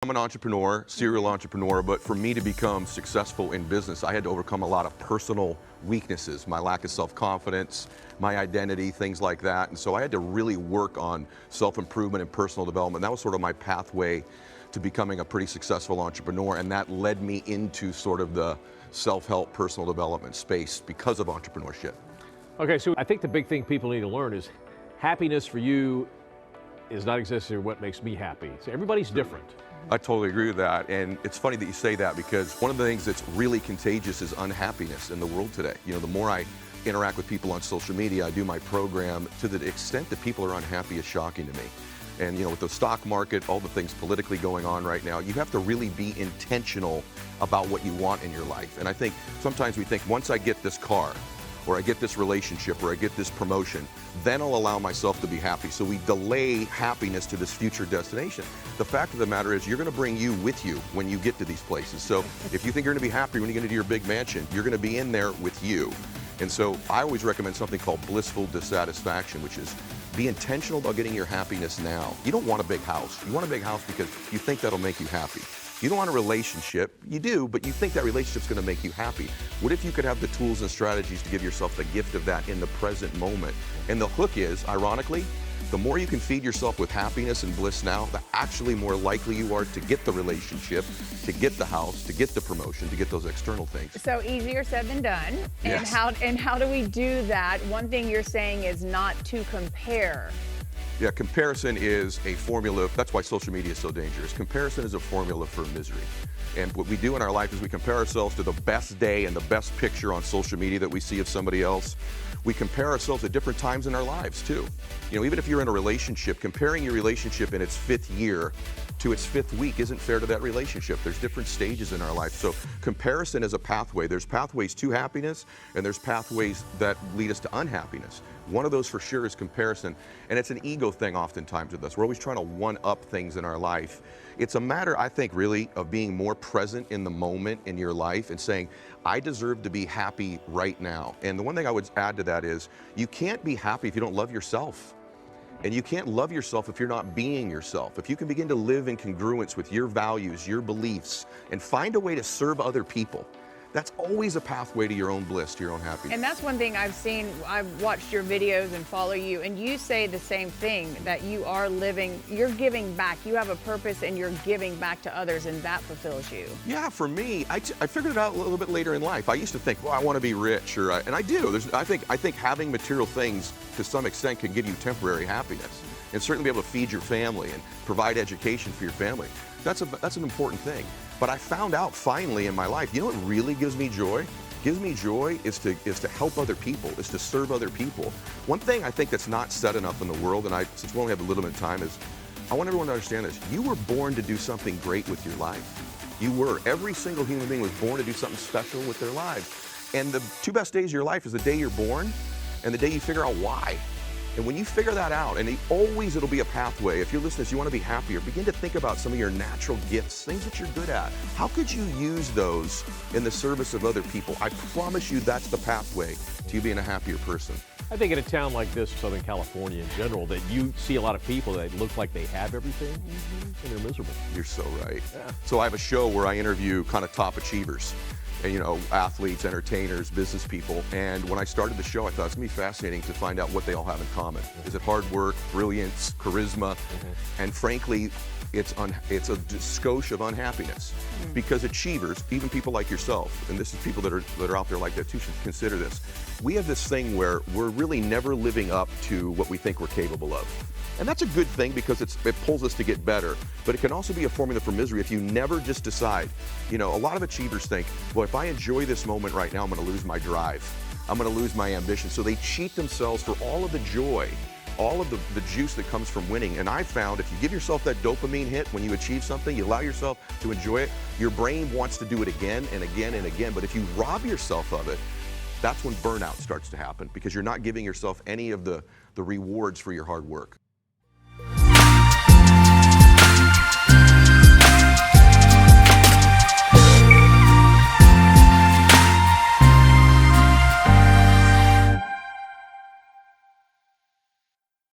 I'm an entrepreneur, serial entrepreneur, but for me to become successful in business, I had to overcome a lot of personal weaknesses, my lack of self-confidence, my identity, things like that. And so I had to really work on self-improvement and personal development. That was sort of my pathway to becoming a pretty successful entrepreneur, and that led me into sort of the self-help, personal development space because of entrepreneurship. Okay, so I think the big thing people need to learn is happiness for you is not exactly what makes me happy. So everybody's different. I totally agree with that, and it's funny that you say that because one of the things that's really contagious is unhappiness in the world today. You know, the more I interact with people on social media, I do my program, to the extent that people are unhappy is shocking to me. And you know, with the stock market, all the things politically going on right now, you have to really be intentional about what you want in your life. And I think sometimes we think, once I get this car, or I get this relationship, or I get this promotion, then I'll allow myself to be happy. So we delay happiness to this future destination. The fact of the matter is, you're gonna bring you with you when you get to these places. So if you think you're gonna be happy when you get into your big mansion, you're gonna be in there with you. And so I always recommend something called blissful dissatisfaction, which is be intentional about getting your happiness now. You don't want a big house. You want a big house because you think that'll make you happy. You don't want a relationship. You do, but you think that relationship's gonna make you happy. What if you could have the tools and strategies to give yourself the gift of that in the present moment? And the hook is, ironically, the more you can feed yourself with happiness and bliss now, the actually more likely you are to get the relationship, to get the house, to get the promotion, to get those external things. So easier said than done. And Yes. how do we do that? One thing you're saying is not to compare. Yeah, comparison is a formula. That's why social media is so dangerous. Comparison is a formula for misery. And what we do in our life is we compare ourselves to the best day and the best picture on social media that we see of somebody else. We compare ourselves at different times in our lives too. You know, even if you're in a relationship, comparing your relationship in its 5th year to its 5th week isn't fair to that relationship. There's different stages in our life. So comparison is a pathway. There's pathways to happiness, and there's pathways that lead us to unhappiness. One of those for sure is comparison, and it's an ego thing oftentimes with us. We're always trying to one-up things in our life. It's a matter, I think, really, of being more present in the moment in your life and saying, I deserve to be happy right now. And the one thing I would add to that is, you can't be happy if you don't love yourself. And you can't love yourself if you're not being yourself. If you can begin to live in congruence with your values, your beliefs, and find a way to serve other people, that's always a pathway to your own bliss, to your own happiness. And that's one thing I've seen. I've watched your videos and follow you, and you say the same thing, that you are living, you're giving back. You have a purpose and you're giving back to others, and that fulfills you. Yeah, for me, I figured it out a little bit later in life. I used to think, well, I want to be rich, and I do. I think having material things to some extent can give you temporary happiness, and certainly be able to feed your family and provide education for your family. That's an important thing. But I found out finally in my life, you know what really gives me joy? Gives me joy is to help other people, is to serve other people. One thing I think that's not said enough in the world, and since we only have a little bit of time, is I want everyone to understand this. You were born to do something great with your life. You were. Every single human being was born to do something special with their lives. And the 2 best days of your life is the day you're born and the day you figure out why. And when you figure that out, and it'll be a pathway. If you're listening, you want to be happier, begin to think about some of your natural gifts, things that you're good at. How could you use those in the service of other people? I promise you that's the pathway to you being a happier person. I think in a town like this, Southern California in general, that you see a lot of people that look like they have everything, and they're miserable. You're so right. Yeah. So I have a show where I interview kind of top achievers. And, you know, athletes, entertainers, business people. And when I started the show, I thought it's gonna be fascinating to find out what they all have in common. Is it hard work, brilliance, charisma? And frankly, it's a skosh of unhappiness. Because achievers, even people like yourself, and this is people that are out there like that too, should consider this. We have this thing where we're really never living up to what we think we're capable of. And that's a good thing because it pulls us to get better. But it can also be a formula for misery if you never just decide. You know, a lot of achievers think, well, if I enjoy this moment right now, I'm gonna lose my drive. I'm gonna lose my ambition. So they cheat themselves for all of the joy, all of the juice that comes from winning. And I found if you give yourself that dopamine hit when you achieve something, you allow yourself to enjoy it, your brain wants to do it again and again and again. But if you rob yourself of it, that's when burnout starts to happen because you're not giving yourself any of the rewards for your hard work.